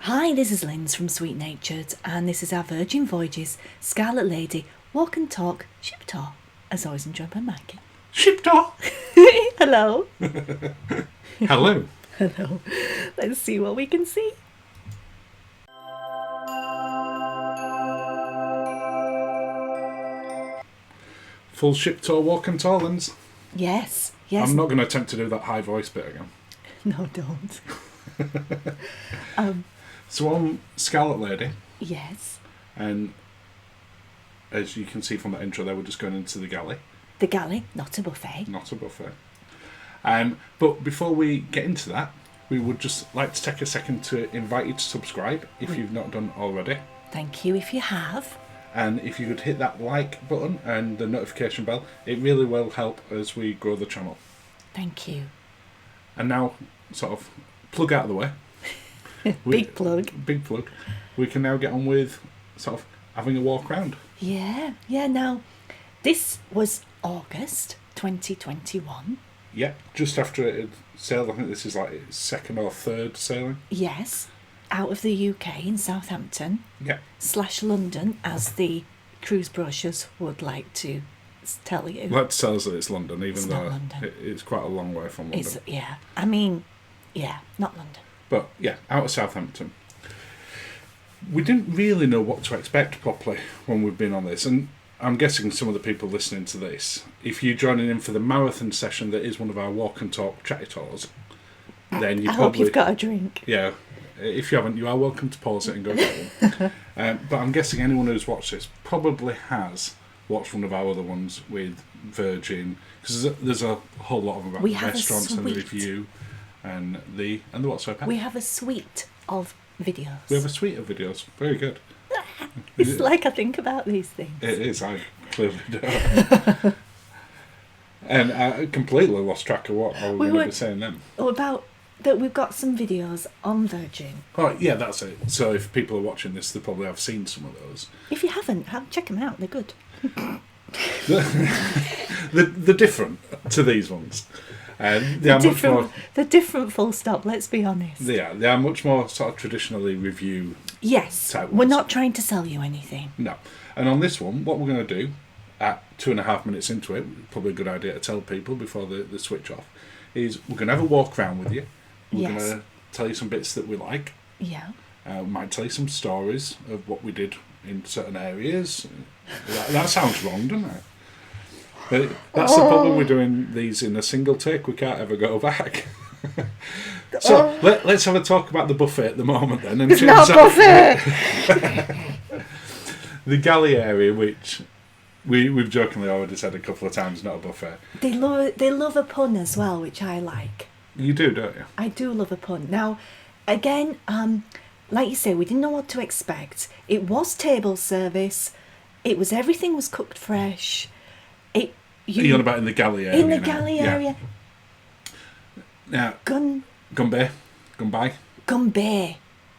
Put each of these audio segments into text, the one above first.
Hi, this is Linz from Sweet Natured, and this is our Virgin Voyages Scarlet Lady Walk and Talk Ship Tour. As always, I'm joined by Mikey. Ship tour. Hello. Hello. Hello. Let's see what we can see. Full ship tour, walk and Torlands. Yes. I'm not going to attempt to do that high voice bit again. No, don't. So I'm Scarlet Lady, Yes. and as you can see from that intro there, we're just going into the Galley, The Galley, not a buffet. not a buffet. But before we get into that, we would just like to take a second to invite you to subscribe if you've not done already. Thank you if you have. And if you could hit that like button and the notification bell, it really will help as we grow the channel. Thank you. And now, sort of, plug out of the way. Big plug. Big plug. We can now get on with sort of having a walk around. Yeah. Now, this was August 2021. Yeah, just after it had sailed. I think this is like its second or third sailing. Yes. Out of the UK in Southampton. Yeah. / London, as the cruise brochures would like to tell you. Let's tell us that it's London, even It's though not London. it's quite a long way from London. Not London. But yeah, out of Southampton. We didn't really know what to expect properly when we've been on this, and I'm guessing some of the people listening to this, if you're joining in for the marathon session that is one of our walk and talk chatty tours, then you I probably... hope you've got a drink. Yeah, if you haven't, you are welcome to pause it and go get one. But I'm guessing anyone who's watched this probably has watched one of our other ones with Virgin, because there's a whole lot of them about We the have a restaurants and the suite. review and the whatsoever. We have a suite of videos. We have a suite of videos. Very good. It's like I think about these things. It is. I clearly do. And I completely lost track of what I was going to be saying then. About that, we've got some videos on Virgin. Oh, yeah, that's it. So if people are watching this, they probably have seen some of those. If you haven't, check them out. They're good. They're different to these ones. They are much more... They're different, full stop, let's be honest. They are much more sort of traditionally review. Yes, type we're ones. not trying to sell you anything. No. And on this one, what we're going to do, at 2.5 minutes into it, probably a good idea to tell people before they switch off, is we're going to have a walk around with you. We're Yes. going to tell you some bits that we like. Yeah. We might tell you some stories of what we did in certain areas. That sounds wrong, doesn't it? But that's the problem with doing these in a single take. We can't ever go back. So let's have a talk about the buffet at the moment then. And It's not a buffet! The Galley area, which we've jokingly already said a couple of times, not a buffet. They love a pun as well, which I like. You do, don't you? I do love a pun. Now, again, like you say, we didn't know what to expect. It was table service. Everything was cooked fresh. You're on about in the Galley area. In the now. Galley Yeah. area. Now, Gunbay. Gunbay.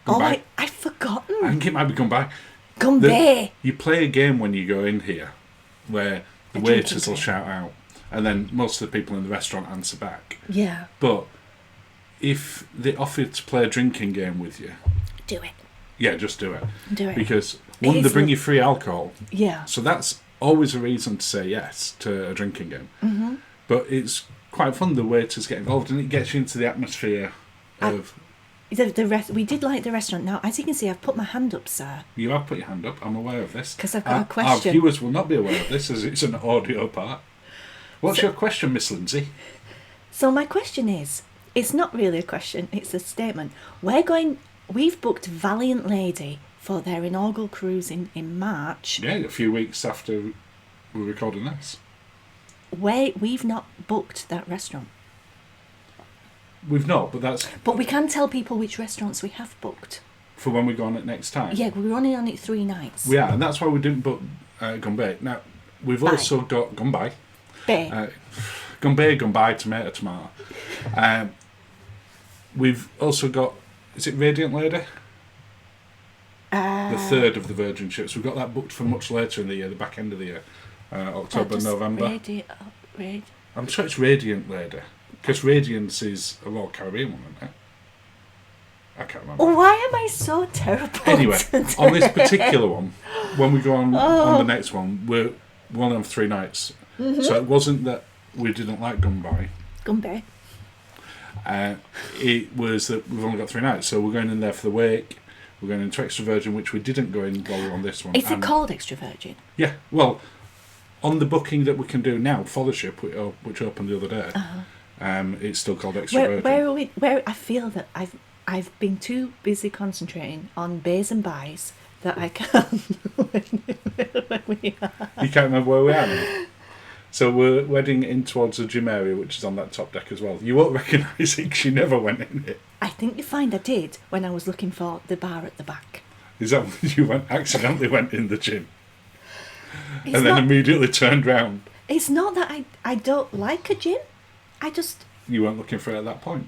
Oh, I'd forgotten. I think it might be Gunbay. Gunbay. You play a game when you go in here where the A waiters drinking will game. shout out and then most of the people in the restaurant answer back. Yeah. But if they offer to play a drinking game with you, Do it. yeah, just do it. Do it. Because one, It they is bring lo- you free alcohol, Yeah. so that's always a reason to say yes to a drinking game. Mm-hmm. But it's quite fun, the waiters get involved, and it gets you into the atmosphere of... We did like the restaurant. Now, as you can see, I've put my hand up, sir. You have put your hand up, I'm aware of this. 'Cause I've got a Our question. viewers will not be aware of this, as it's an audio part. What's your question, Miss Lindsay? So my question is, it's not really a question, it's a statement. We've booked Valiant Lady for their inaugural cruise in March. Yeah, a few weeks after we're recording this. We've not booked that restaurant. We've not, but that's But we can tell people which restaurants we have booked. for when we go on it next time. Yeah, we're only on it 3 nights. We are, and that's why we didn't book Gunbay. Now, we've Bye. also got Gunbay. Bay. Gunbay, tomato. We've also got, is it Radiant Lady? The third of the Virgin ships. We've got that booked for much later in the year, the back end of the year. October, November. I'm sure it's Radiant Lady. Because Radiance is a Royal Caribbean one, isn't it? I can't remember. Why am I so terrible? Anyway, today? on this particular one, when we go on the next one, we're only on 3 nights. Mm-hmm. So it wasn't that we didn't like Gumby. Gumby. It was that we've only got 3 nights. So we're going in there for the wake. We're going into Extra Virgin, which we didn't go in while we were on this one. Is it called Extra Virgin? Yeah. Well, on the booking that we can do now for the ship, which opened the other day, it's still called Extra Virgin. Where are we? Where I feel that I've been too busy concentrating on bays and buys that I can't remember where we are. You can't remember where we are now? So we're heading in towards the gym area, which is on that top deck as well. You won't recognise it because you never went in it. I think you find I did when I was looking for the bar at the back. Is that when you accidentally went in the gym? It's and then immediately turned round? It's not that I don't like a gym. You weren't looking for it at that point?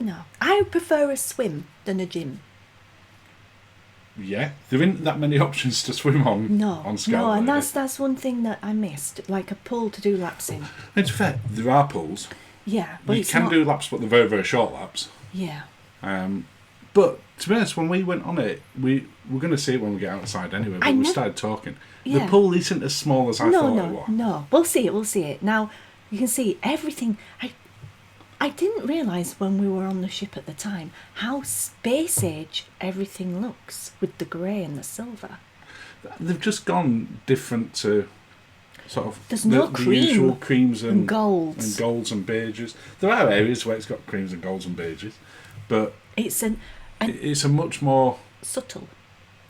No. I prefer a swim than a gym. Yeah, there isn't that many options to swim on. On Scarlet. No, and that's one thing that I missed, like a pool to do laps in. It's fair. There are pools. Yeah, but you can do laps, but they're very, very short laps. Yeah. But to be honest, when we went on it, we're going to see it when we get outside anyway. But we started talking. Yeah. The pool isn't as small as I thought it was. No, we'll see it. Now you can see everything. I didn't realise when we were on the ship at the time how space age everything looks with the grey and the silver. They've just gone different to sort of There's no the usual creams and golds and beiges. There are areas where it's got creams and golds and beiges, but it's a much more subtle.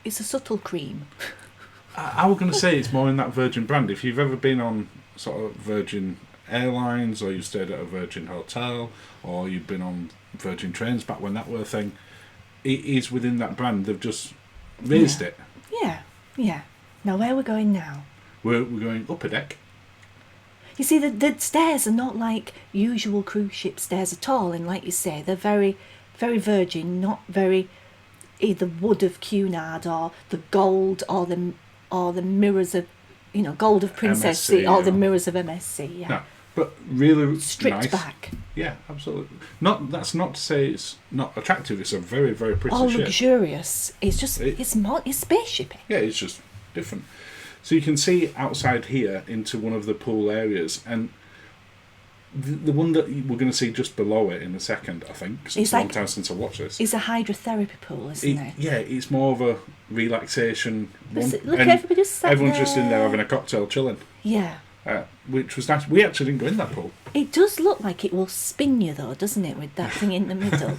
It's a subtle cream. I was going to say it's more in that Virgin brand. If you've ever been on sort of Virgin Airlines, or you stayed at a Virgin hotel, or you've been on Virgin trains back when that were a thing, it is within that brand. They've just raised it. Yeah. Now where are we going now? We're going up a deck. You see, the stairs are not like usual cruise ship stairs at all, and like you say, they're very, very Virgin, not very either wood of Cunard or the gold or the mirrors of, gold of Princess MSC, or the mirrors of MSC. Yeah. No, but really stripped nice. Back. Yeah, absolutely. That's not to say it's not attractive. It's a very, very pretty ship. Luxurious. It's just it's spaceshipy. Yeah, it's just different. So you can see outside here into one of the pool areas, and the one that we're going to see just below it in a second, I think, because it's a long time since I watched this. It's a hydrotherapy pool, isn't it? Yeah, it's more of a relaxation one. Look, everybody's just in there having a cocktail, chilling. Yeah. Which was nice. We actually didn't go in that pool. It does look like it will spin you, though, doesn't it, with that thing in the middle?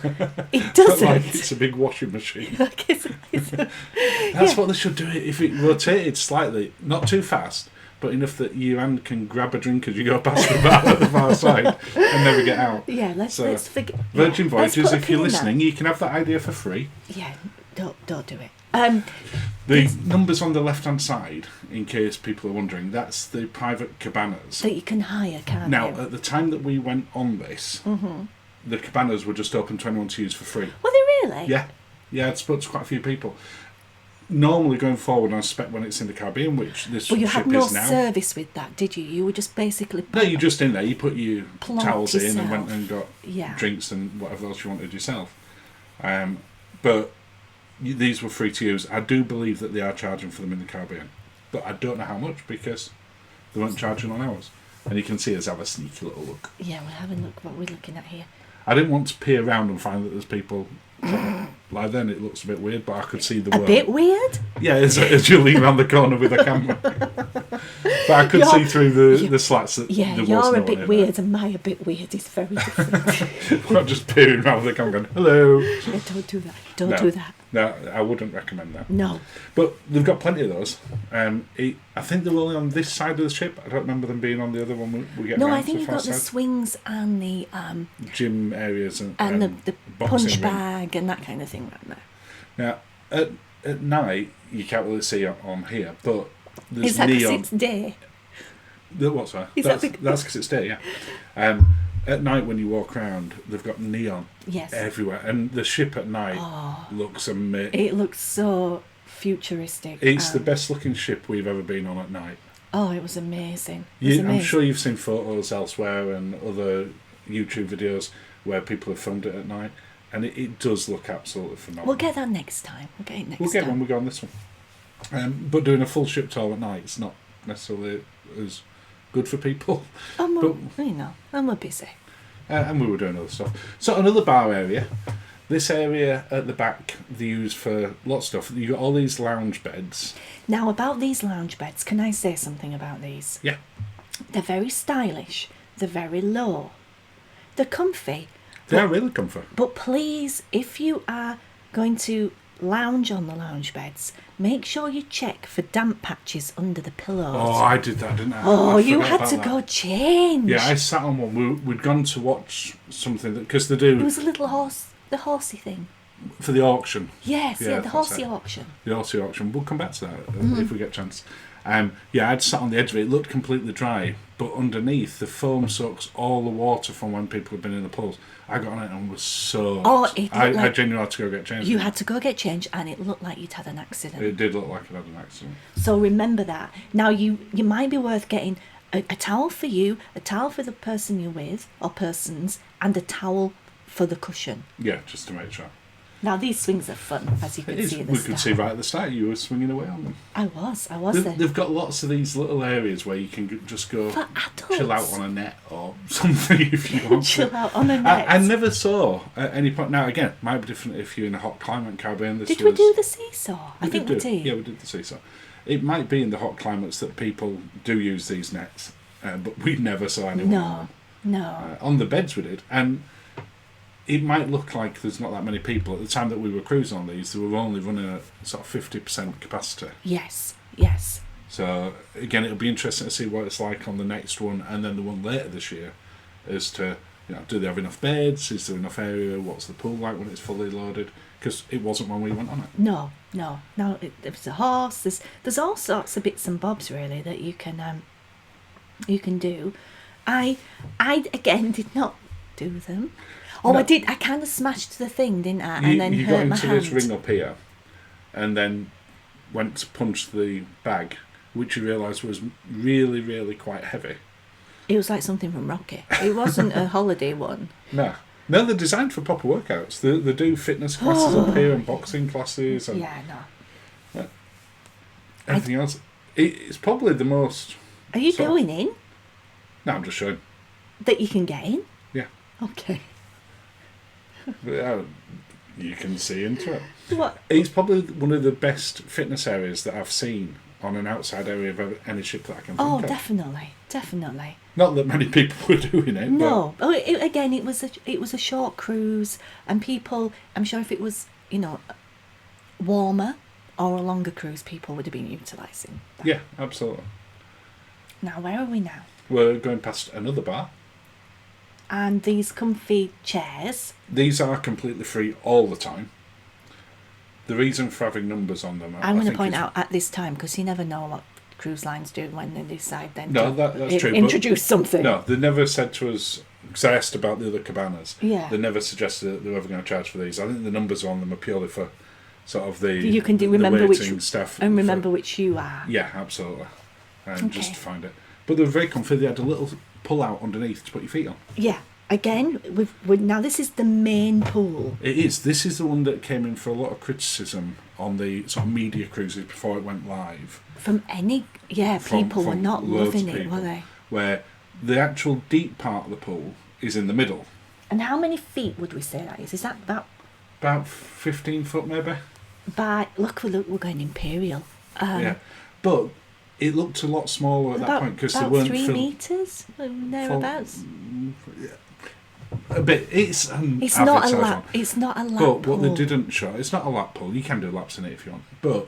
It doesn't. Like it's a big washing machine. That's what they should do. If it rotated slightly, not too fast, but enough that your hand can grab a drink as you go past the bar at the far side and never get out. Yeah, let's forget. Virgin Voyages, if you're listening, you can have that idea for free. Yeah, don't do it. The numbers on the left-hand side, in case people are wondering, that's the private cabanas. That you can hire, can't you? Now, at the time that we went on this, the cabanas were just open to anyone to use for free. Were they really? Yeah, I'd spoke to quite a few people. Normally going forward, I suspect when it's in the Caribbean, which this ship is now. Well, you had no service with that, did you? You were just basically... No, you're just in there. You put your towels in and went and got Yeah. drinks and whatever else you wanted yourself. But these were free to use. I do believe that they are charging for them in the Caribbean. But I don't know how much because they weren't charging on ours. And you can see us have a sneaky little look. Yeah, we'll have a look what we're looking at here. I didn't want to peer around and find that there's people... Like then it looks a bit weird, but I could see the A bit weird? Yeah, as you lean around the corner with a camera. But I could see through the slats that there was you're no a bit weird and my a bit weird is very different. Not just peering around with the camera going, hello. Yeah, don't do that. Don't do that. No, I wouldn't recommend that. No. But they've got plenty of those. I think they're only on this side of the ship. I don't remember them being on the other one we get No, around I think to you've the got far the side. swings and the... gym areas and the boxing punch ring. bag and that kind of thing right there. Now, at night, you can't really see on here, but there's Is that neon. because it's day? What's that? That's because it's day, yeah. At night when you walk around, they've got neon everywhere. And the ship at night looks amazing. It looks so futuristic. It's the best looking ship we've ever been on at night. Oh, it was amazing. Amazing. I'm sure you've seen photos elsewhere and other YouTube videos where people have filmed it at night. and it does look absolutely phenomenal. We'll get that next time. We'll get it next We'll get time. when we go on this one. But doing a full ship tour at night is not necessarily as good for people. And But- and we're busy. And we were doing other stuff. So another bar area. This area at the back they use for lots of stuff. You got all these lounge beds. Now, about these lounge beds, can I say something about these? Yeah. They're very stylish. They're very low. They're comfy. They are really comfy. But please, if you are going to lounge on the lounge beds, make sure you check for damp patches under the pillows. Oh, I did that, didn't I? Oh, I you forgot had about to that. go change. Yeah, I sat on one. We'd gone to watch something because they do It was a little the horsey thing. for the auction. Yes, Yeah, yeah, the that's horsey it. auction. The Aussie auction. We'll come back to that Mm-hmm. if we get a chance. Yeah, I'd sat on the edge of it. It looked completely dry, but underneath the foam sucks all the water from when people have been in the pools. I got on it and was soaked. Oh, it looked I like- genuinely had to go get changed. You had to go get changed, and it looked like you'd had an accident. It did look like it had an accident. So remember that. Now, you might be worth getting a towel for you, a towel for the person you're with, or persons, and a towel for the cushion. Yeah, just to make sure. Now, these swings are fun, as you It could is. see at the We start. could see right at the start you were swinging away on them. I was They've, there. they've got lots of these little areas where you can just go For adults. chill out on a net or something if you want Chill to. out on a net. I never saw at any point. Now again, might be different if you're in a hot climate in Caribbean. This Did was, we do the seesaw? I think we do. did. Yeah, we did the seesaw. It might be in the hot climates that people do use these nets, but we never saw anyone on No, them. no. On the beds we did, and it might look like there's not that many people. At the time that we were cruising on these, they were only running at sort of 50% capacity. Yes, yes. So again, it'll be interesting to see what it's like on the next one and then the one later this year, as to do they have enough beds? Is there enough area? What's the pool like when it's fully loaded? Because it wasn't when we went on it. No. There's a horse. There's all sorts of bits and bobs really that you can do. I again did not do them. Oh, No. I did. I kind of smashed the thing, didn't I? You, And then you hurt got my into hand. this ring up here, and then went to punch the bag, which you realised was really, really quite heavy. It was like something from Rocky. It wasn't a holiday one. No, they're designed for proper workouts. They do fitness classes up here and boxing classes and Yeah, no. everything else. It's probably the most. Are you So- going in No, I'm just showing. that you can get in? Yeah. Okay. You can see into it. What? It's probably one of the best fitness areas that I've seen on an outside area of any ship that I can think Oh, of. definitely. Not that many people were doing it. No. Oh, again, it was a short cruise, and people. I'm sure if it was warmer or a longer cruise, people would have been utilising. But yeah, absolutely. Now, where are we now? We're going past another bar. And these comfy chairs. These are completely free all the time. The reason for having numbers on them, I'm going to think point is- out at this time because you never know what cruise lines do when they decide then No, to that's true, but- introduce something. No, they never said to us, because I asked about the other cabanas, Yeah. they never suggested that they were ever going to charge for these. I think the numbers on them are purely for sort of the You can the remember which waiting staff. and for- remember which you are. Yeah, absolutely. And just Okay. to find it. But they were very comfy. They had a little pull out underneath to put your feet on. Yeah. Again, now this is the main pool. It is. This is the one that came in for a lot of criticism on the sort of media cruises before it went live. From people were from not loads loving of it, people, were they? Where the actual deep part of the pool is in the middle. And how many feet would we say that is? Is that About 15 foot maybe. look, we're going imperial. Yeah. But it looked a lot smaller at that point because they about weren't 3 filled. meters thereabouts. A bit. It's It's average not a size lap. one. It's not a lap But pool. what they didn't show, it's not a lap pool. You can do laps in it if you want. But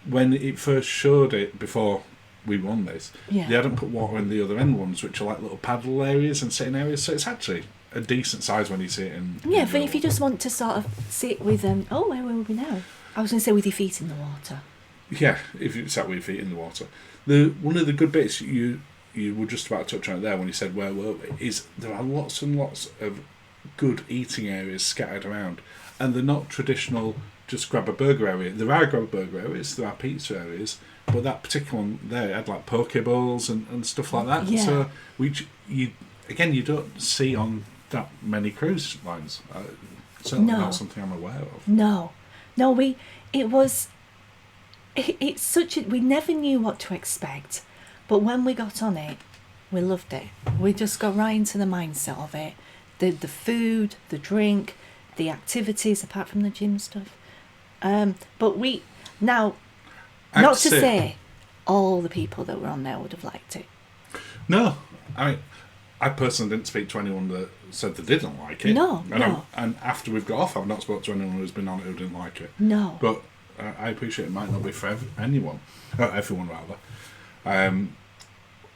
when it first showed it before we won this, Yeah. they hadn't put water in the other end ones, which are like little paddle areas and sitting areas. So it's actually a decent size when you see it in. Yeah, in but if you just want to sort of sit with where were we now? I was going to say with your feet in the water. Yeah, if you sat with your feet in the water. One of the good bits you were just about to touch on it there when you said where were we, is there are lots and lots of good eating areas scattered around, and they're not traditional just grab a burger area. There are grab a burger areas, there are pizza areas, but that particular one there had like poke bowls and stuff like that. Yeah. So which you don't see on that many cruise lines. certainly No. not something I'm aware of. No, it's such a, we never knew what to expect, but when we got on it, we loved it. We just got right into the mindset of it. The food, the drink, the activities, apart from the gym stuff. But we, now, not to say all the people that were on there would have liked it. No, I personally didn't speak to anyone that said they didn't like it. No. And after we've got off, I've not spoken to anyone who's been on it who didn't like it. No. But I appreciate it might not be for everyone rather.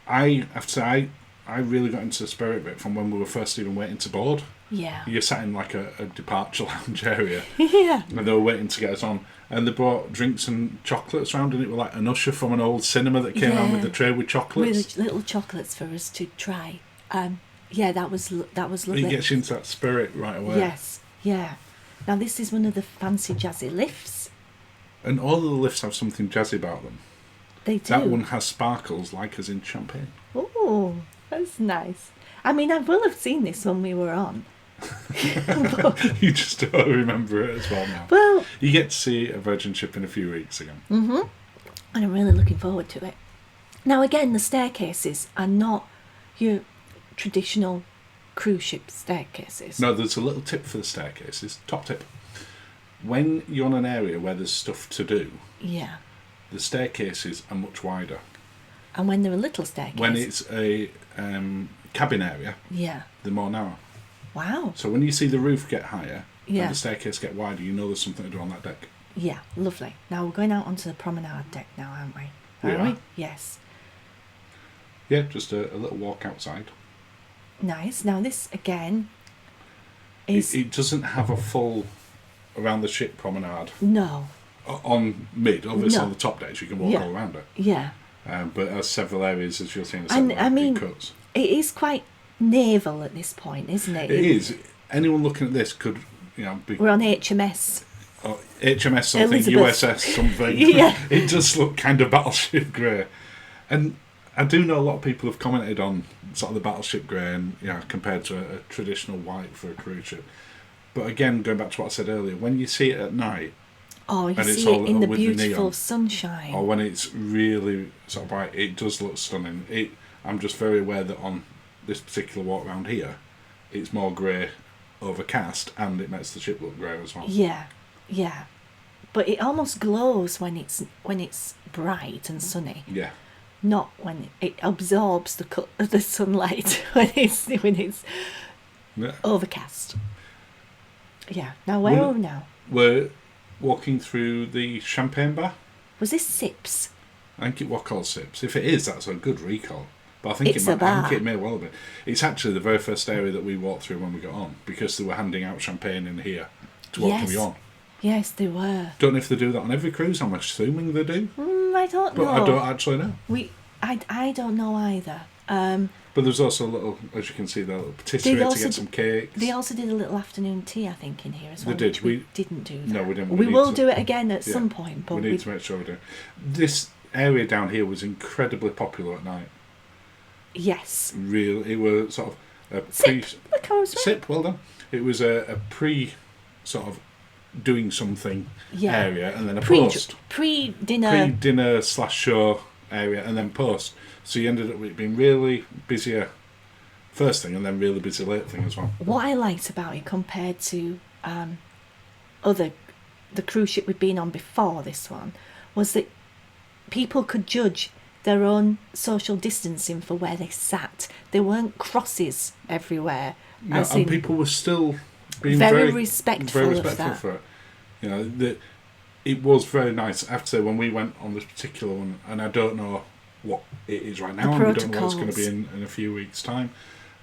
I have to say, I really got into the spirit of it from when we were first even waiting to board. Yeah. You sat in like a departure lounge area. Yeah. And they were waiting to get us on. And they brought drinks and chocolates around, and it was like an usher from an old cinema that came around with the tray with chocolates. With little chocolates for us to try. Yeah, that was lovely. It gets you into that spirit right away. Yes, yeah. Now this is one of the fancy jazzy lifts. And all of the lifts have something jazzy about them. They do. That one has sparkles, like as in champagne. Oh, that's nice. I mean, I will have seen this when we were on. You just don't remember it as well now. Well, you get to see a Virgin ship in a few weeks again. Mm-hmm. And I'm really looking forward to it. Now, again, the staircases are not your traditional cruise ship staircases. No, there's a little tip for the staircases. Top tip. When you're on an area where there's stuff to do, yeah, the staircases are much wider. And when they're a little staircase? When it's a cabin area, yeah, they're more narrow. Wow. So when you see the roof get higher yeah, and the staircase get wider, you know there's something to do on that deck. Yeah, lovely. Now we're going out onto the promenade deck now, aren't we? Are we? Yes. Yeah, just a little walk outside. Nice. Now this, again, is... It doesn't have a full around the ship promenade. No. On mid, obviously No. on the top decks you can walk all around it. Yeah. But there's several areas, as you'll see in a And, second, I mean, cuts. it is quite naval at this point, isn't it? It is. Anyone looking at this could, be... We're on HMS. HMS something, Elizabeth. USS something. Yeah. It does look kind of battleship grey. And I do know a lot of people have commented on sort of the battleship grey and compared to a traditional white for a cruise ship. But again, going back to what I said earlier, when you see it at night, oh, you and see it's it all in the with beautiful neon, sunshine. or when it's really sort of bright, it does look stunning. I'm just very aware that on this particular walk around here, it's more grey overcast, and it makes the ship look grey as well. Yeah, yeah. But it almost glows when it's bright and sunny. Yeah. Not when it absorbs the sunlight when it's overcast. Yeah. Now where are we now? We're walking through the champagne bar. Was this Sips? I think it was called Sips. If it is, that's a good recall. But I think It's I a bar. think it may well have been. It's actually the very first area that we walked through when we got on, because they were handing out champagne in here to welcome you on. Yes, they were. Don't know if they do that on every cruise. I'm assuming they do. I don't know. But I don't actually know. I don't know either. But there's also a little, as you can see, the little patisserie to get some cakes. They also did a little afternoon tea, I think, in here as well. They did. Which we didn't do that. No, we didn't. We will do it again at some point. But we need to make sure we do. This area down here was incredibly popular at night. Yes. It was sort of a Sip, well done. It was a pre sort of doing something area, and then a post. Pre-dinner / show area, and then post. So you ended up with it being really busier first thing, and then really busy late thing as well. What I liked about it compared to the cruise ship we'd been on before this one was that people could judge their own social distancing for where they sat. There weren't crosses everywhere. No, and people were still being very respectful of that. For it. It was very nice. I have to say, when we went on this particular one, and I don't know what it is right now, and we don't know what it's going to be in a few weeks' time,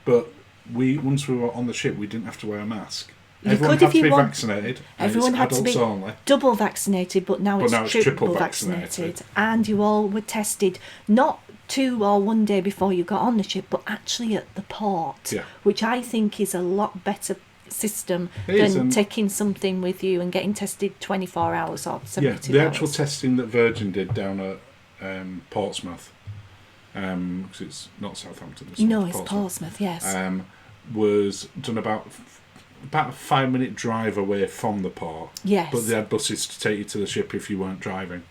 but once we were on the ship, we didn't have to wear a mask. Everyone had to be vaccinated. Everyone had to be double vaccinated, but now it's triple vaccinated. And you all were tested not 2 or 1 day before you got on the ship, but actually at the port, which I think is a lot better system than taking something with you and getting tested 24 hours or 72 hours. The actual testing that Virgin did down at Portsmouth, because it's not Southampton. It's Portsmouth, yes. Was done about about a 5-minute drive away from the port. Yes. But they had buses to take you to the ship if you weren't driving.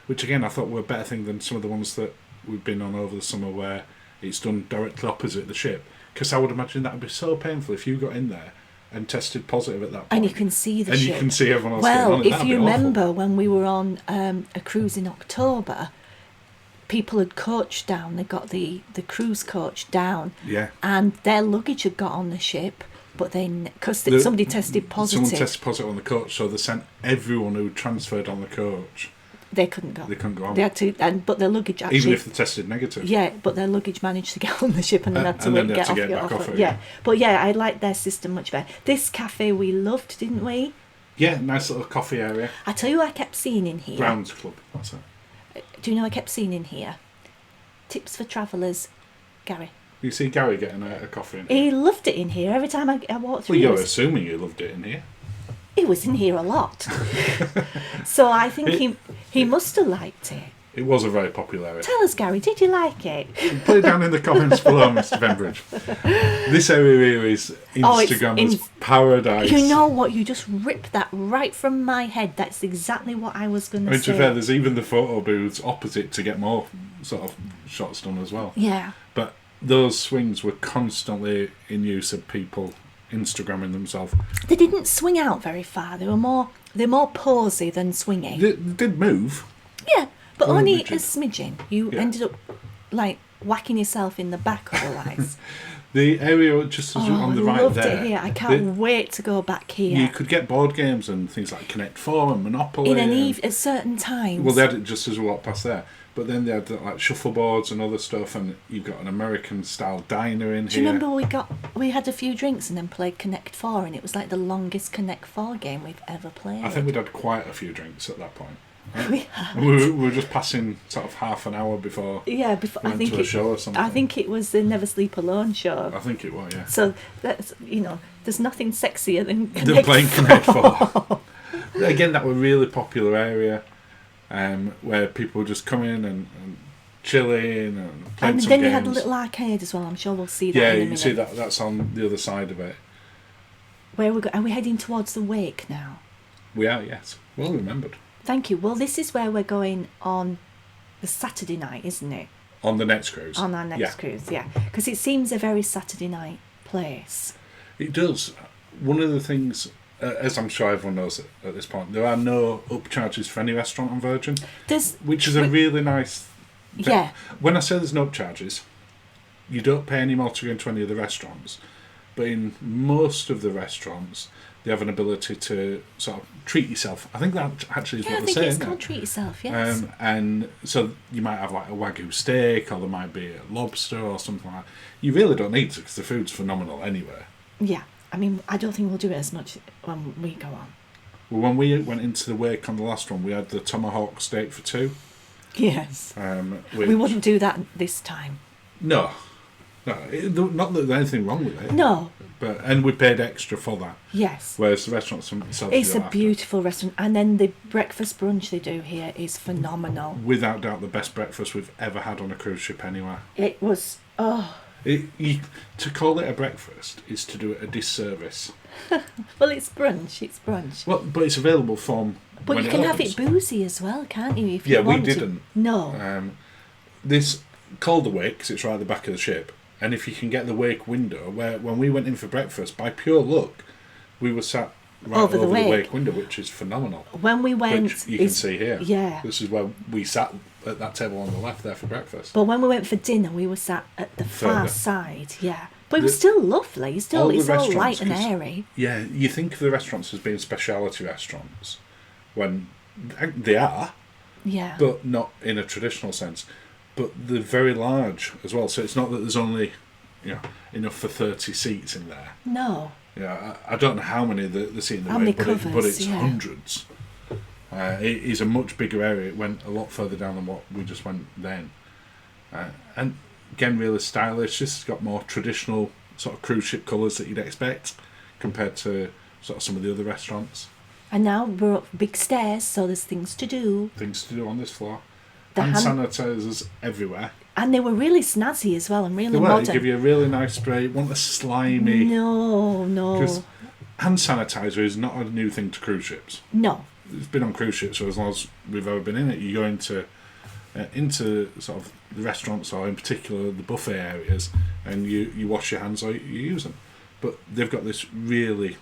Which again, I thought were a better thing than some of the ones that we've been on over the summer where it's done directly opposite the ship. Because I would imagine that would be so painful if you got in there and tested positive at that point. And you can see the and ship. you can see everyone else getting on. Well, if you remember when we were on a cruise in October, people had coached down. They got the cruise coach down. Yeah. And their luggage had got on the ship, but because somebody tested positive. Someone tested positive on the coach, so they sent everyone who transferred on the coach. They couldn't go. They couldn't go on. They had to, but their luggage actually. Even if they tested negative. Yeah, but their luggage managed to get on the ship and then had to get off it. Yeah, but yeah, I liked their system much better. This cafe we loved, didn't we? Yeah, nice little coffee area. I tell you what I kept seeing in here. Brown's Club, that's it. Do you know what I kept seeing in here? Tips for travellers, Gary. You see Gary getting a coffee in here? He loved it in here. Every time I walked through. Well, you're assuming you loved it in here. He was in here a lot. So I think he must have liked it. It was a very popular area. Tell us, Gary, did you like it? Put it down in the comments below, Mr. Bembridge. This area here is Instagram's paradise. You know what? You just ripped that right from my head. That's exactly what I was going to say. To be fair, there's even the photo booths opposite to get more sort of shots done as well. Yeah. But those swings were constantly in use of people Instagramming themselves. They didn't swing out very far. They're more posy than swinging. They did move. Yeah, but only rigid. a smidgen. You ended up like whacking yourself in the back otherwise. The area just as on the right loved there. it here. I can't wait to go back here. You could get board games and things like Connect 4 and Monopoly. At certain times. Well, they had it just as we walked past there. But then they had like shuffleboards and other stuff, and you've got an American-style diner in here. Do you remember we had a few drinks and then played Connect 4, and it was like the longest Connect 4 game we've ever played. I think we'd had quite a few drinks at that point. Right? We had. We were just passing sort of half an hour before. Yeah, before we went to a show or something. I think it was the Never Sleep Alone show. I think it was, yeah. So that's there's nothing sexier than They're playing Connect 4. Again, that was a really popular area. Where people would just come in and chilling and playing some games. And then you had a little arcade as well. I'm sure we'll see that in a minute. Yeah, you see that's on the other side of it. Where are we heading towards the wake now? We are, yes. Well remembered. Thank you. Well, this is where we're going on the Saturday night, isn't it? On the next cruise. On our next cruise, yeah. Because it seems a very Saturday night place. It does. One of the things, as I'm sure everyone knows at this point, there are no upcharges for any restaurant on Virgin, which is a really nice thing. Yeah. When I say there's no upcharges, you don't pay any more to go into any of the restaurants, but in most of the restaurants, they have an ability to sort of treat yourself. I think that actually is what they're saying. I think it's called treat yourself, yes. And so you might have like a Wagyu steak, or there might be a lobster or something like that. You really don't need to, because the food's phenomenal anyway. Yeah. I mean, I don't think we'll do it as much when we go on. Well, when we went into the wake on the last one, we had the tomahawk steak for 2. Yes. We wouldn't do that this time. No. Not that there's anything wrong with it. No. And we paid extra for that. Yes. Whereas the restaurants themselves. It's a beautiful restaurant. And then the breakfast brunch they do here is phenomenal. Without doubt the best breakfast we've ever had on a cruise ship anywhere. It was, to call it a breakfast is to do it a disservice. Well, it's brunch. Well, but it's available from. But you can have it boozy as well, can't you? If yeah, you want we didn't. No. This called the wake, because it's right at the back of the ship, and if you can get the wake window, where when we went in for breakfast, by pure luck, we were sat right over the wake window, which is phenomenal. When we went, which you can see here. Yeah. This is where we sat at that table on the left there for breakfast. But when we went for dinner, we were sat at the far side. Yeah. But it was still lovely. It's all light and airy. Yeah, you think of the restaurants as being speciality restaurants, when they are. Yeah. But not in a traditional sense. But they're very large as well. So it's not that there's only, enough for 30 seats in there. No. Yeah, I don't know how many the seat in the how way, many covers, but it's hundreds. It is a much bigger area. It went a lot further down than what we just went then. And again, really stylish. This has got more traditional sort of cruise ship colours that you'd expect compared to sort of some of the other restaurants. And now we're up big stairs, so there's things to do. Things to do on this floor. Hand sanitizers everywhere. And they were really snazzy as well and really They were. modern. They give you a really nice spray. Want a slimy... No. Because hand sanitizer is not a new thing to cruise ships. No. It's been on cruise ships for as long as we've ever been in it. You go into sort of the restaurants, or in particular the buffet areas, and you wash your hands or you use them. But they've got this really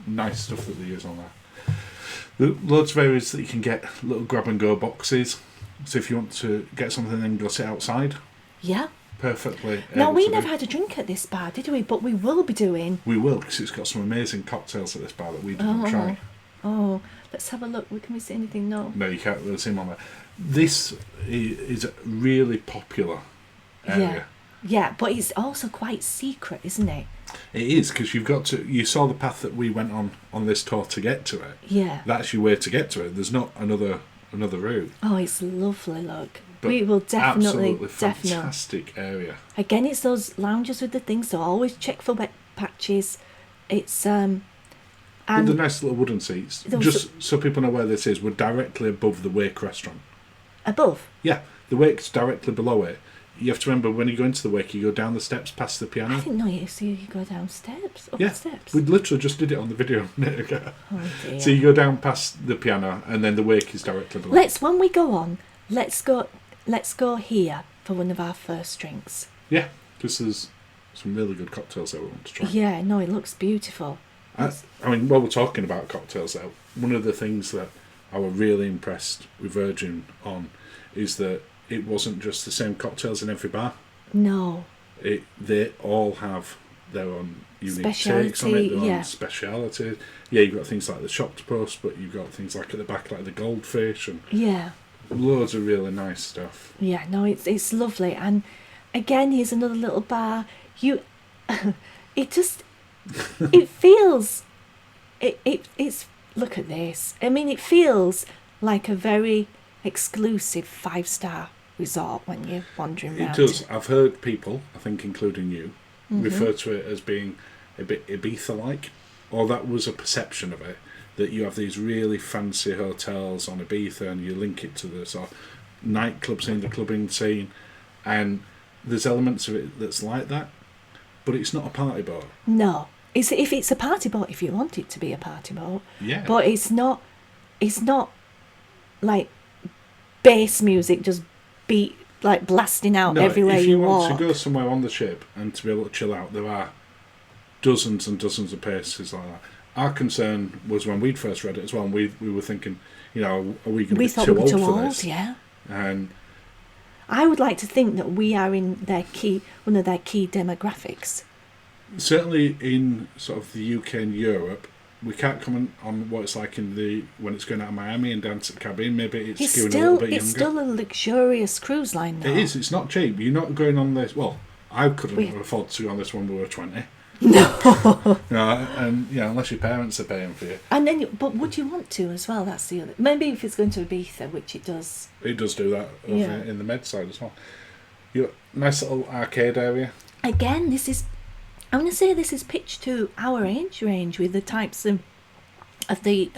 nice stuff that they use on that. There are loads of areas that you can get little grab and go boxes. So if you want to get something and go sit outside, Yeah. perfectly. Now, able we to never do. had a drink at this bar, did we? But we will be doing. We will, because it's got some amazing cocktails at this bar that we didn't try. Oh, let's have a look. Can we see anything? No. No, you can't really see them on there. This is a really popular area. Yeah, but it's also quite secret, isn't it? It is, because you saw the path that we went on this tour to get to it. Yeah. That's your way to get to it. There's not another route. Oh, it's lovely, look. But We will definitely. absolutely fantastic area. Again, it's those lounges with the things, so always check for wet patches. It's With and the nice little wooden seats. There was Just so people know where this is, we're directly above the Wake restaurant. above. Yeah, the Wake's directly below it. You have to remember, when you go into the Wake, you go down the steps past the I piano. didn't know you see you go down steps, up Yeah, the steps. we literally just did it on the video a minute ago. Oh dear. So you go down past the piano, and then the Wake is directly below. When we go on, let's go here for one of our first drinks. Yeah, because there's some really good cocktails that we want to try. Yeah, no, it looks beautiful. I mean, while we're talking about cocktails, though, one of the things that I was really impressed with Virgin on is that it wasn't just the same cocktails in every bar. No. They all have their own unique takes on it, Speciality, their yeah. own speciality. Yeah, you've got things like the Shocktopus, but you've got things like at the back, like the goldfish, and Yeah. loads of really nice stuff. Yeah, no, it's lovely. And again, here's another little bar. It just, it feels, it's, look at this. I mean, it feels like a very exclusive 5-star resort when you're wandering around. It does. I've heard people, I think including you, refer to it as being a bit Ibiza-like, or that was a perception of it, that you have these really fancy hotels on Ibiza and you link it to the sort of nightclub scene, the clubbing scene, and there's elements of it that's like that, but it's not a party boat. No. If it's a party boat, if you want it to be a party boat. Yeah. But it's not like bass music just like blasting out No, everywhere if you you want walk. to go somewhere on the ship and to be able to chill out, there are dozens and dozens of places like that. Our concern was when we'd first read it as well, and we were thinking, are we going to be thought too we were old too for old, this? yeah. And I would like to think that we are in one of their key demographics. certainly in sort of the UK and Europe, we can't comment on what it's like when it's going out of Miami and down to the Caribbean. Maybe it's skewing a little bit younger. It's still a luxurious cruise line though. It is. It's not cheap. You're not going on this. Well, I couldn't afford to go on this when we were 20. No. And unless your parents are paying for you. And then, but would you want to as well? That's the other. Maybe if it's going to Ibiza, which it does. It does do that over Yeah. in the med side as well. Nice little arcade area. Again, I'm going to say this is pitched to our age range with the types of the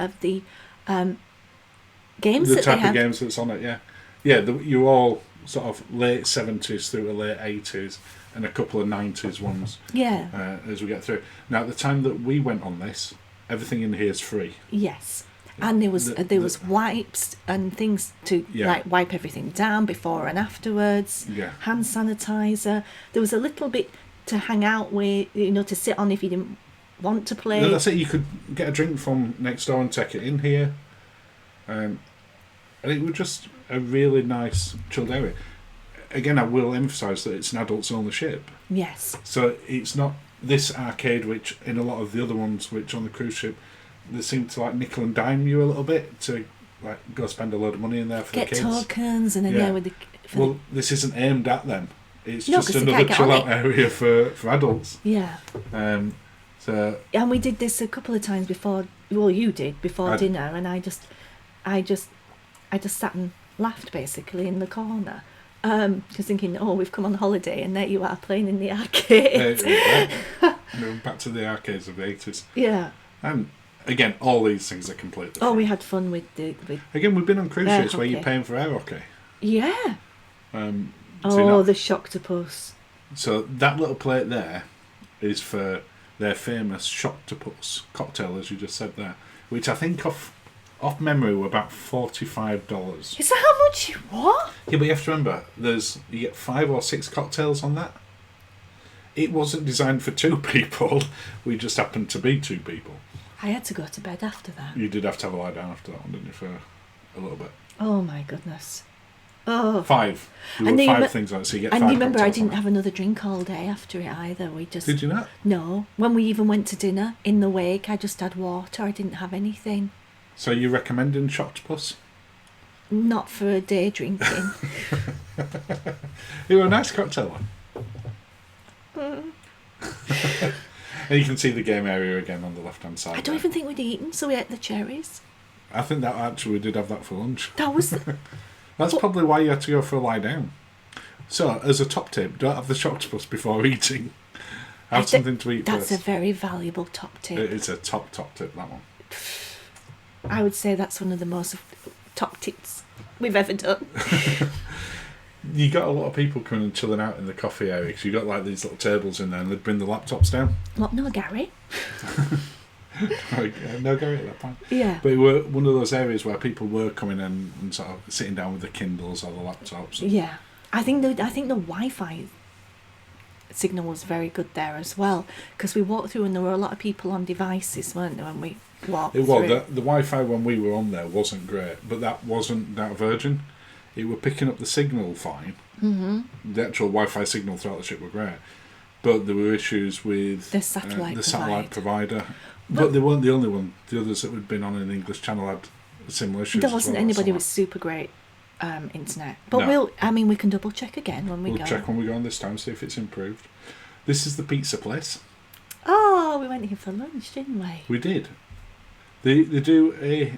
games The that type they have. of games that's on it, yeah. Yeah, you're all sort of late 70s through to late 80s and a couple of 90s ones Yeah. as we get through. Now, at the time that we went on this, everything in here is free. Yes. And there was wipes and things to like wipe everything down before and afterwards. Yeah. Hand sanitizer. There was a little bit to hang out with, to sit on if you didn't want to play. No, that's it. You could get a drink from next door and take it in here. And it was just a really nice, chilled area. Again, I will emphasise that it's an adults-only ship. Yes. So it's not this arcade, which in a lot of the other ones, which on the cruise ship, they seem to like nickel and dime you a little bit to like go spend a load of money in there for Get the kids. tokens and then with the. This isn't aimed at them. It's No, just 'cause they another can't get on chill out it. area for adults. Yeah. So And we did this a couple of times before. Well, you did before dinner, and I just sat and laughed basically in the corner, just thinking, oh, we've come on holiday, and there you are playing in the arcade. back to the arcades of the 80s. Yeah. And again, all these things are completely Oh, free. we had fun with Again, we've been on cruise Air ships where you're hockey. paying for air hockey. Yeah. Oh, the Shocktopus. So that little plate there is for their famous Shocktopus cocktail, as you just said there, which I think off memory were about $45. Is that how much? What? Yeah, but you have to remember, you get 5 or 6 cocktails on that. It wasn't designed for 2 people. We just happened to be 2 people. I had to go to bed after that. You did have to have a lie down after that one, didn't you, for a little bit? Oh my goodness. Oh. 5. There were 5 things on it, so you get 5 And you remember I cocktails didn't have another drink all day after it either. We just... Did you not? No. When we even went to dinner, in the wake, I just had water. I didn't have anything. So you're recommending Shocktopus? Not for a day drinking. It was a nice cocktail one. And you can see the game area again on the left-hand side. I don't even think we'd eaten, so we ate the cherries. I think that actually we did have that for lunch. That was... That's probably why you had to go for a lie down. So, as a top tip, don't have the Shocktopus before eating. Have something to eat That's first. a very valuable top tip. It's a top tip, that one. I would say that's one of the most top tips we've ever done. You got a lot of people coming and chilling out in the coffee area because you got like these little tables in there and they'd bring the laptops down. What? No, Gary? No, Gary at that point. Yeah. But it were one of those areas where people were coming in and sort of sitting down with the Kindles or the laptops. Yeah. I think the Wi-Fi signal was very good there as well, because we walked through and there were a lot of people on devices, weren't there, when we walked through? The Wi-Fi when we were on there wasn't great, but that wasn't that Virgin. It were picking up the signal fine. Mm-hmm. The actual Wi-Fi signal throughout the ship were great, but there were issues with the satellite provider. But they weren't the only one. The others that had been on an English channel had similar issues. There wasn't anybody with super great internet. But we can double check again when we go. We'll check when we go on this time, see if it's improved. This is the pizza place. Oh, we went here for lunch, didn't we? We did. They do a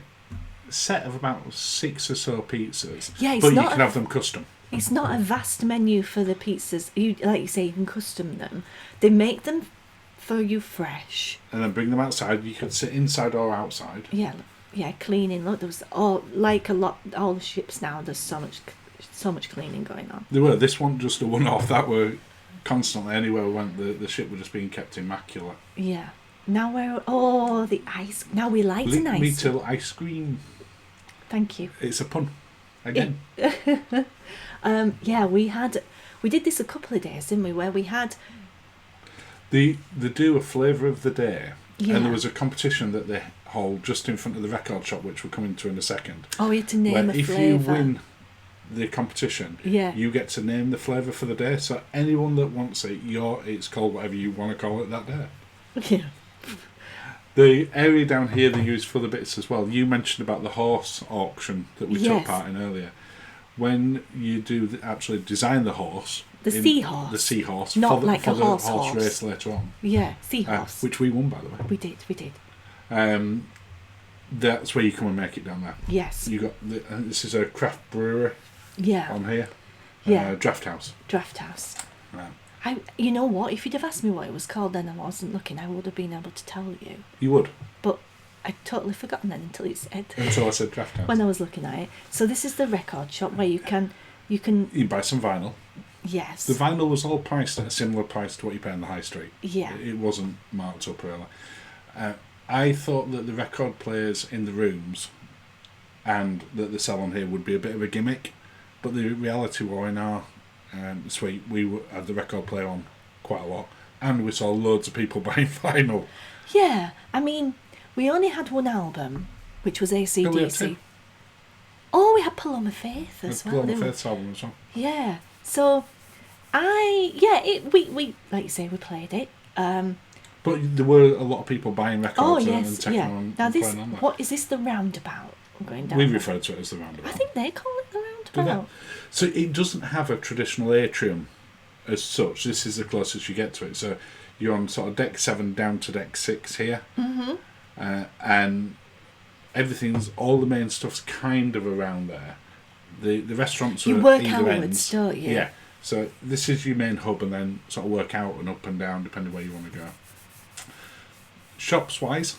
set of about 6 or so pizzas. Yeah, but you can have them custom. It's not a vast menu for the pizzas. Like you say, you can custom them. They make them for you fresh. And then bring them outside. You could sit inside or outside. Yeah, cleaning. Look, there was all the ships now. There's so much cleaning going on. There were. This one just a one-off. That were constantly anywhere we went. The ship were just being kept immaculate. Yeah. Now the ice. Now we like an ice. Me till ice cream. Thank you. It's a pun. Again. We did this a couple of days, didn't we? Where we had. They do a flavour of the day, yeah. And there was a competition that they hold just in front of the record shop, which we'll come into in a second. Oh, we had to name a flavour. If you win the competition, yeah. You get to name the flavour for the day. So anyone that wants it, it's called whatever you want to call it that day. Yeah. The area down here they use for the bits as well. You mentioned about the horse auction that we took part in earlier. When you do actually design the horse, the seahorse, not for the horse race later on. Yeah, seahorse, which we won, by the way. We did. That's where you come and make it down there. Yes. You got this is a craft brewery. Yeah. On here. Yeah. Draft house. Right. You know what? If you'd have asked me what it was called, then I wasn't looking. I would have been able to tell you. You would. But I'd totally forgotten then until you said. Until I said draft house. When I was looking at it. So this is the record shop where you can. You buy some vinyl. Yes. The vinyl was all priced at a similar price to what you pay on the high street. Yeah. It wasn't marked up really. I thought that the record players in the rooms and that the salon here would be a bit of a gimmick, but the reality was in our suite we had the record player on quite a lot, and we saw loads of people buying vinyl. Yeah, I mean, we only had one album, which was AC/DC. We had Paloma Faith as well. Paloma Faith's album as well. Yeah. So, we like you say, we played it. But there were a lot of people buying records and taking on. Now this, on what is this? The roundabout going down? We refer to it as the roundabout. I think they call it the roundabout. So it doesn't have a traditional atrium as such. This is the closest you get to it. So you're on sort of deck 7 down to deck 6 here, and all the main stuff's kind of around there. The restaurants are work either outwards, ends. don't you? Yeah. So this is your main hub, and then sort of work out and up and down depending where you want to go. Shops wise.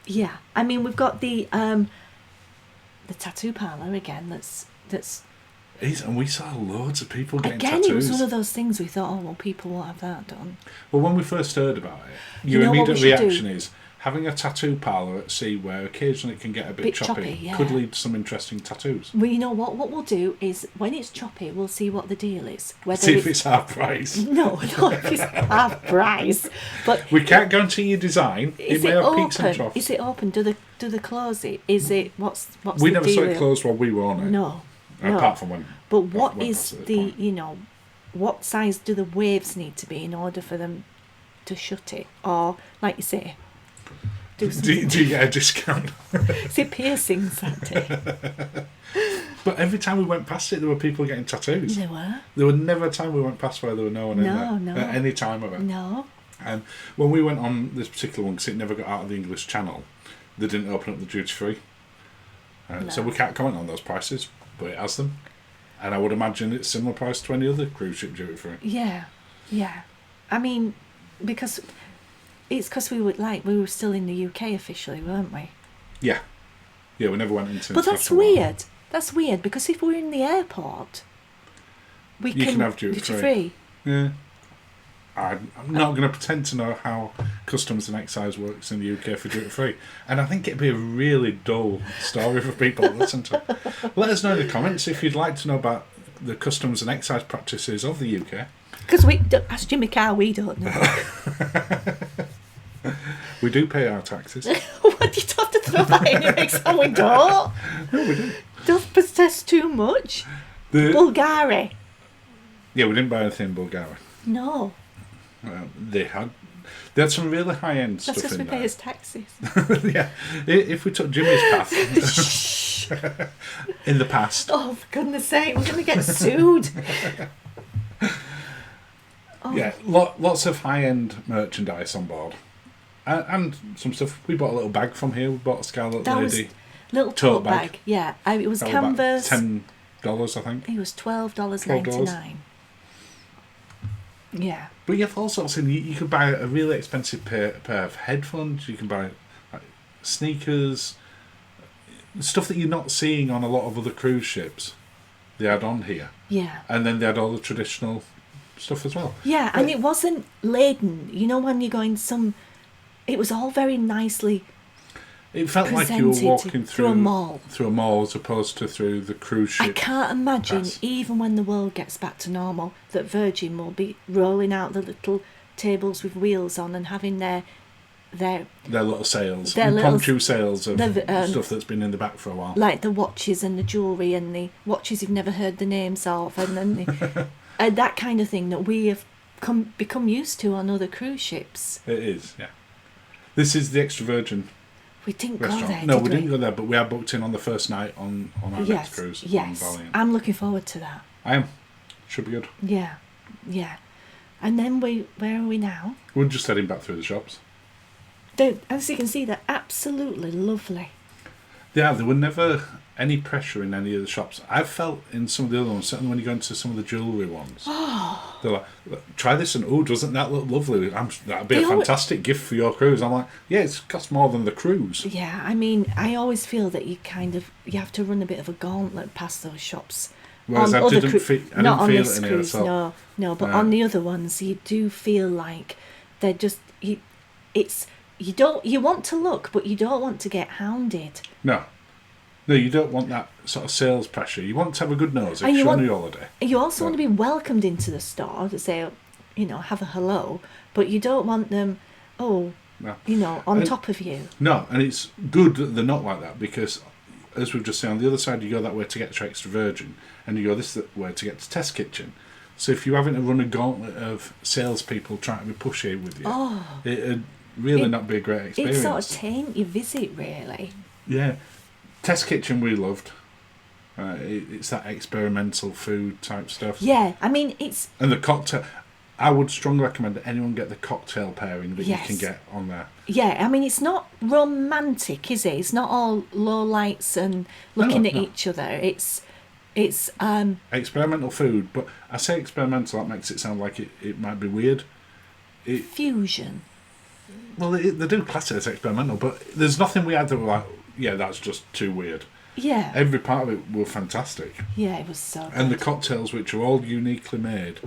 Yeah, I mean we've got the tattoo parlour again. That's And we saw loads of people getting Again, tattoos. it was one of those things we thought, oh, well, people won't have that done. Well, when we first heard about it, You your know what we immediate should reaction do? is having a tattoo parlour at sea where occasionally it can get a bit choppy, yeah. could lead to some interesting tattoos. Well, you know what? What we'll do is, when it's choppy, we'll see what the deal is. Whether See if it's half price. No, not if it's half price. But We can't guarantee your design. It is may it have open? peaks and troughs. Is it open? Do they close it? Is it what's We the never deal? saw it closed while we were on it. No. Apart from when. But what when is that's the point. what size do the waves need to be in order for them to shut it? Or, like you say, do something. Do you get a discount? Is it piercings that day? But every time we went past it, there were people getting tattoos. There were. There was never a time we went past where there were no one in there. No. At any time of it. No. And when we went on this particular one, because it never got out of the English Channel, they didn't open up the duty free. So we can't comment on those prices, but it has them. And I would imagine it's similar price to any other cruise ship duty free. Yeah. I mean, because we were still in the UK officially, weren't we? Yeah, we never went into. But that's weird. That's weird because if we're in the airport, you can have duty free. Yeah. I'm not going to pretend to know how customs and excise works in the UK for duty free, and I think it'd be a really dull story for people to listen to. Let us know in the comments if you'd like to know about the customs and excise practices of the UK. Because as Jimmy Carr, we don't know. We do pay our taxes. What do you have to throw that in? It makes sound we don't. No, we do. Don't possess too much. Bulgaria. Yeah, we didn't buy anything in Bulgaria. No. They had some really high end That's stuff because in we there. pay his taxes. Yeah, if we took Jimmy's path in the past. Oh, for goodness sake, we're going to get sued. Yeah, lots of high end merchandise on board, and some stuff. We bought a little bag from here. We bought a Scarlet Lady little tote bag. Yeah, it was canvas. $10, I think. It was $12.99. $12. Yeah. But you have all sorts of. You could buy a really expensive pair of headphones. You can buy sneakers, stuff that you're not seeing on a lot of other cruise ships. They had on here. Yeah. And then they had all the traditional stuff as well. Yeah, and it wasn't laden. You know, when you go in it was all very nicely. It felt like you were walking through a mall. Through a mall as opposed to through the cruise ship. I can't imagine, even when the world gets back to normal, that Virgin will be rolling out the little tables with wheels on and having their little sails, their impromptu sails of stuff that's been in the back for a while. Like the watches and the jewellery and the watches you've never heard the names of, and then that kind of thing that we have become used to on other cruise ships. It is, yeah. This is the Extra Virgin. We didn't restaurant. go there. No, we didn't go there, but we are booked in on the first night on our next cruise. Yes, on Valiant. I'm looking forward to that. I am. Should be good. Yeah. And then where are we now? We're just heading back through the shops. As you can see, they're absolutely lovely. Yeah, there were never any pressure in any of the shops. I've felt in some of the other ones, certainly when you go into some of the jewellery ones. They're like, try this and, oh, doesn't that look lovely? That'd be a fantastic gift for your cruise. I'm like, yeah, it's cost more than the cruise. Yeah, I mean, I always feel that you have to run a bit of a gauntlet past those shops. Whereas I didn't feel it in here at all. No, but on the other ones, you do feel like they're just, you want to look, but you don't want to get hounded. No, you don't want that sort of sales pressure. You want to have a good nose if you're on your holiday. You also want to be welcomed into the store to say, have a hello, but you don't want them, on top of you. No, and it's good that they're not like that because, as we've just said, on the other side you go that way to get to Extra Virgin, and you go this way to get to Test Kitchen. So if you're having to run a gauntlet of salespeople trying to be pushy with you, it'd really not be a great experience. It sort of taint your visit, really. Yeah. Test Kitchen we loved. It's that experimental food type stuff. Yeah, I mean it's... And the cocktail... I would strongly recommend that anyone get the cocktail pairing that you can get on there. Yeah, I mean it's not romantic, is it? It's not all low lights and looking at each other. It's experimental food, but I say experimental, that makes it sound like it might be weird. Fusion. Well, they do class it as experimental, but there's nothing we had that were like, yeah, that's just too weird. Yeah. Every part of it were fantastic. Yeah, it was so good. And the cocktails, which are all uniquely made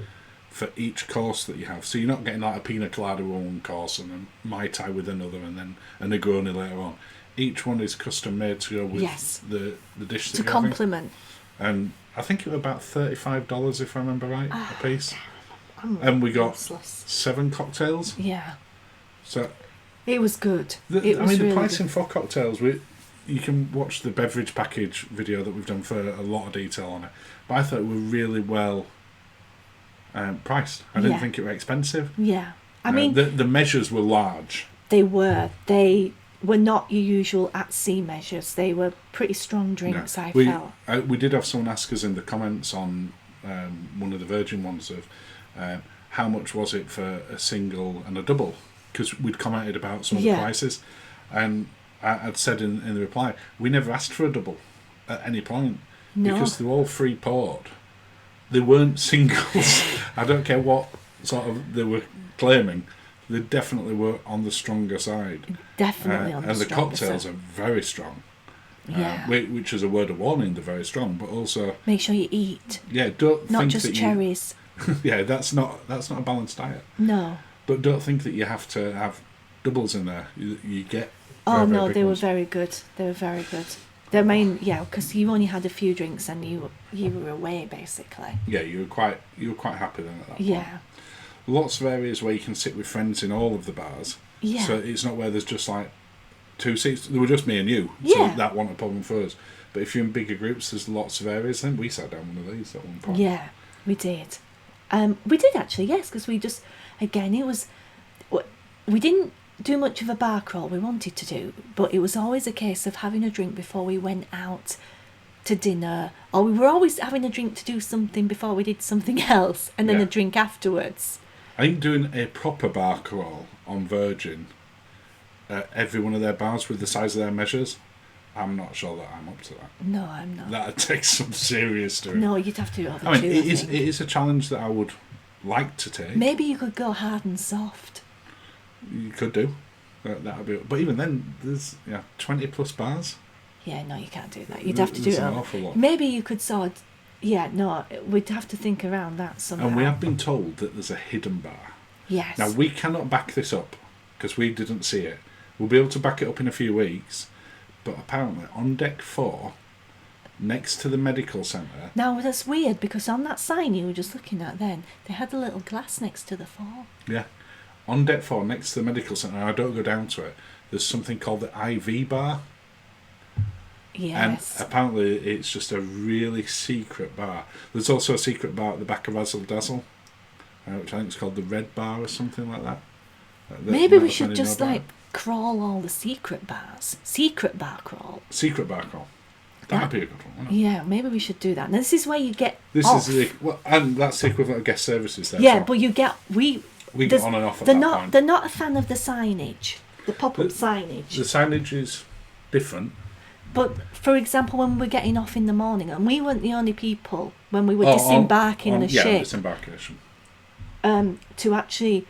for each course that you have. So you're not getting like a pina colada with one course and a Mai Tai with another and then a Negroni later on. Each one is custom made to go with the dish that to you're having. complement. And I think it was about $35, if I remember right, a piece. And we got useless. 7 cocktails. Yeah. So it was good. The pricing for cocktails, you can watch the beverage package video that we've done for a lot of detail on it. But I thought it were really well priced. I didn't think it were expensive. Yeah. I mean... The measures were large. They were. They were not your usual at-sea measures. They were pretty strong drinks, I felt. We did have someone ask us in the comments on one of the Virgin ones of how much was it for a single and a double, because we'd commented about some of the prices, and I'd said in the reply, we never asked for a double at any point, because they were all free poured. They weren't singles. I don't care what sort of they were claiming. They definitely were on the stronger side. Definitely on the stronger side. And the cocktails are very strong. Yeah. Which is a word of warning, they're very strong, but also... Make sure you eat. Yeah, don't not think just that cherries. Yeah, that's not a balanced diet. No. But don't think that you have to have doubles in there. You get... Oh, no, they were very good. They were very good. Because you only had a few drinks and you were away, basically. Yeah, you were quite happy then at that point. Yeah. Lots of areas where you can sit with friends in all of the bars. Yeah. So it's not where there's just like 2 seats. There were just me and you. So that wasn't a problem for us. But if you're in bigger groups, there's lots of areas. Then we sat down one of these at one point. Yeah, we did. We did actually, yes, because we just, again, it was, we didn't do much of a bar crawl we wanted to do, but it was always a case of having a drink before we went out to dinner, or we were always having a drink to do something before we did something else, and then a drink afterwards. I think doing a proper bar crawl on Virgin, every one of their bars with the size of their measures, I'm not sure that I'm up to that. No, I'm not. That'd take some serious doing. No, you'd have to do over I mean, two, it is a challenge that I would like to take. Maybe you could go hard and soft. You could do. That'd be. But even then, there's 20 plus bars. Yeah, no, you can't do that. You'd have to do it. An awful lot. Maybe you could we'd have to think around that somehow. And we have been told that there's a hidden bar. Yes. Now, we cannot back this up because we didn't see it. We'll be able to back it up in a few weeks. But apparently, on deck 4, next to the medical centre... Now, that's weird, because on that sign you were just looking at then, they had a little glass next to the 4. Yeah. On deck 4, next to the medical centre, and I don't go down to it, there's something called the IV bar. Yes. And apparently it's just a really secret bar. There's also a secret bar at the back of Razzle Dazzle, which I think is called the Red Bar or something like that. Maybe we should just crawl all the secret bars. Secret bar crawl. Secret bar crawl. That'd be a good one, wouldn't it? Yeah, maybe we should do that. Now, this is where you get and that's the equivalent of guest services there. Yeah, but you get... We get on and off at that point. They're not a fan of the signage. The pop-up signage. The signage is different. But, for example, when we're getting off in the morning, and we weren't the only people, when we were disembarking the ship... Yeah, disembarkation. To actually...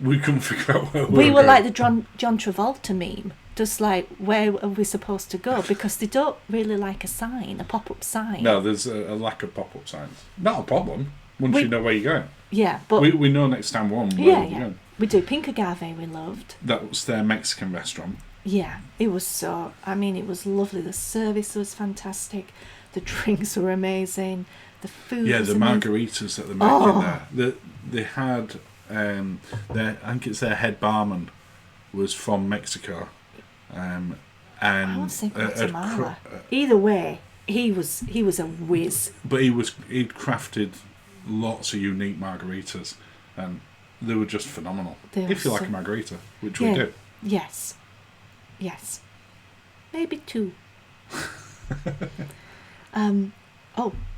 We couldn't figure out where we were going. Like the John Travolta meme, just like, where are we supposed to go? Because they don't really like a pop-up sign. No, there's a lack of pop-up signs. Not a problem, once you know where you're going. Yeah, but... We know next time where we're going. We do. Pink Agave we loved. That was their Mexican restaurant. Yeah, it was it was lovely. The service was fantastic. The drinks were amazing. The food was the margaritas that they're making there. They had... I think it's their head barman was from Mexico, and I want to say Guatemala. Either way, he was a whiz. But he'd crafted lots of unique margaritas, and they were just phenomenal. If you like a margarita, which we do. Yes, maybe 2.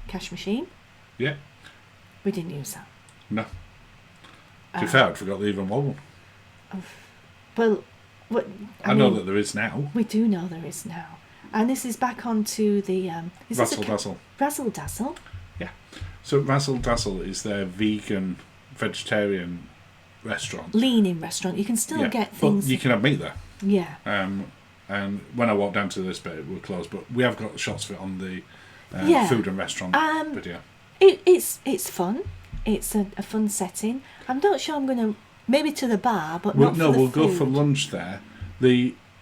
Cash machine. Yeah. We didn't use that. No. To be fair, I'd forgot they even won. Well, I know that there is now. We do know there is now. And this is back onto the... Razzle Dazzle. Razzle Dazzle? Yeah. So Razzle Dazzle is their vegan, vegetarian restaurant. Leaning restaurant. You can still get things... But you can have meat there. Yeah. And when I walked down to this bit, we were closed, but we have got shots of it on the food and restaurant video. It's fun. It's a fun setting. I'm not sure I'm going to, maybe to the bar, but not for the we'll food. go for lunch there.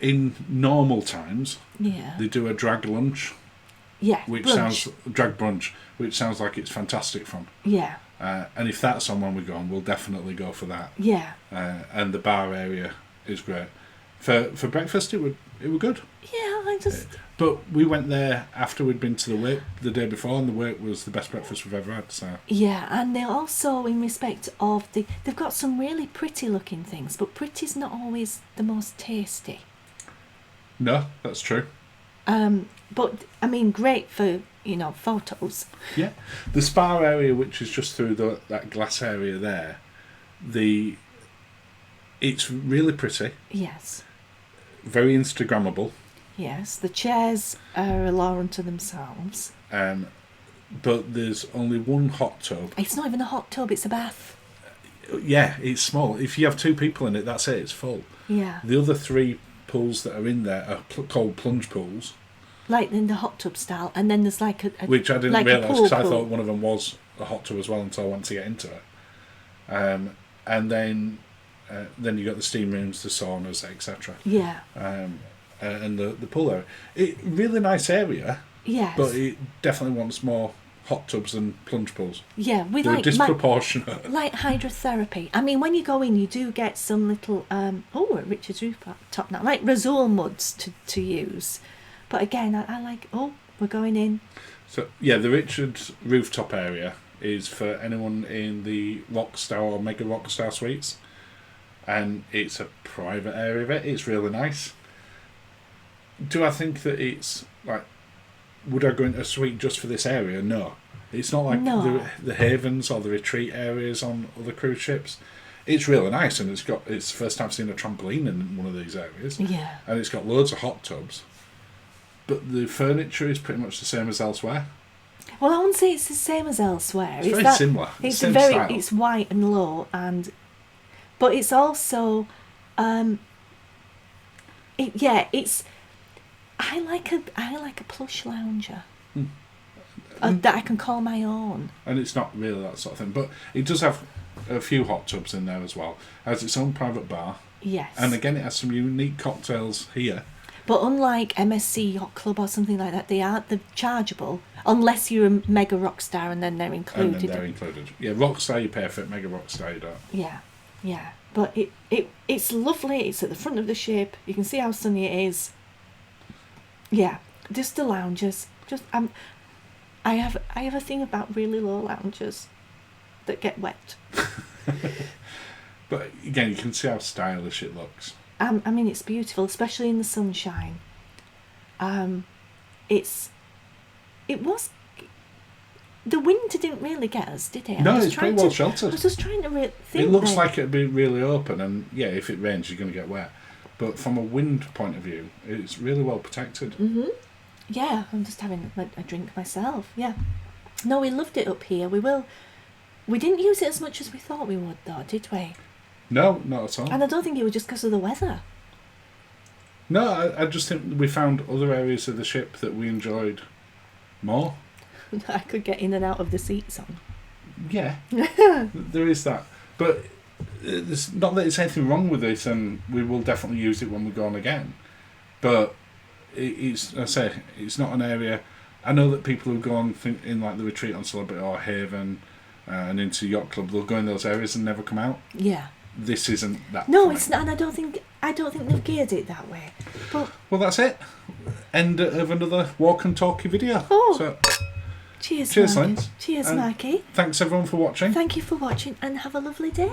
In normal times, they do a drag lunch. Yeah, Drag brunch, which sounds like it's fantastic fun. Yeah. And if that's on when we go on, we'll definitely go for that. Yeah. And the bar area is great. For breakfast, it were good. Yeah, But we went there after we'd been to the wake the day before, and the wake was the best breakfast we've ever had. So. Yeah, and they're also, in respect of they've got some really pretty looking things, but pretty's not always the most tasty. No, that's true. But I mean, great for photos. Yeah, the spa area, which is just through that glass area there, it's really pretty. Yes. Very Instagrammable. Yes, the chairs are a law unto themselves. But there's only one hot tub. It's not even a hot tub; it's a bath. Yeah, it's small. If you have 2 people in it, that's it. It's full. Yeah. The other 3 pools that are in there are called plunge pools. Like in the hot tub style, and then there's like a which I didn't like realise because I pool. thought one of them was a hot tub as well until I went to get into it. And then you got the steam rooms, the saunas, etc. Yeah. And the pool area. Really nice area. Yes. But it definitely wants more hot tubs than plunge pools. Yeah, with They're disproportionate. Like hydrotherapy. I mean, when you go in, you do get some little we're at Richard's Rooftop now, like Razul muds to use. But again, I like. We're going in. So yeah, the Richard's Rooftop area is for anyone in the Rockstar or Mega Rockstar suites, and it's a private area of it. It's really nice. Do I think that it's like? Would I go into a suite just for this area? No. It's not like the havens or the retreat areas on other cruise ships. It's really nice, and it's the first time I've seen a trampoline in one of these areas. Yeah. And it's got loads of hot tubs. But the furniture is pretty much the same as elsewhere. Well, I wouldn't say it's the same as elsewhere. It's very similar. It's same style. It's white and low, but it's also, it's. I like a plush lounger that I can call my own. And it's not really that sort of thing, but it does have a few hot tubs in there as well. It has its own private bar. Yes. And again, it has some unique cocktails here. But unlike MSC Yacht Club or something like that, they're chargeable unless you're a Mega Rockstar, and then they're included. And then they're included. Yeah, Rockstar you pay for it, Mega Rockstar you don't. Yeah, yeah. But it's lovely. It's at the front of the ship. You can see how sunny it is. Yeah, just the lounges. I have a thing about really low lounges that get wet. But again, you can see how stylish it looks. I mean, it's beautiful, especially in the sunshine. The wind didn't really get us, did it? No, it's pretty well sheltered. I was just trying to think. It looks like it'd be really open, and yeah, if it rains, you're going to get wet. But from a wind point of view, it's really well protected. Mm-hmm. Yeah, I'm just having a drink myself. Yeah. No, we loved it up here. We didn't use it as much as we thought we would, though, did we? No, not at all. And I don't think it was just because of the weather. No, I just think we found other areas of the ship that we enjoyed more. I could get in and out of the seats on. Yeah, there is that. But there's not that there's anything wrong with it, and we will definitely use it when we go on again. But it's not an area. I know that people who go on in like the retreat on Celebrity or Haven and into Yacht Club, they'll go in those areas and never come out. Yeah. This isn't that. No, point. It's not, and I don't think they've geared it that way. But well, that's it. End of another walk and talky video. Oh. So, cheers, Linz. Cheers, Mikey. Thanks everyone for watching. Thank you for watching, and have a lovely day.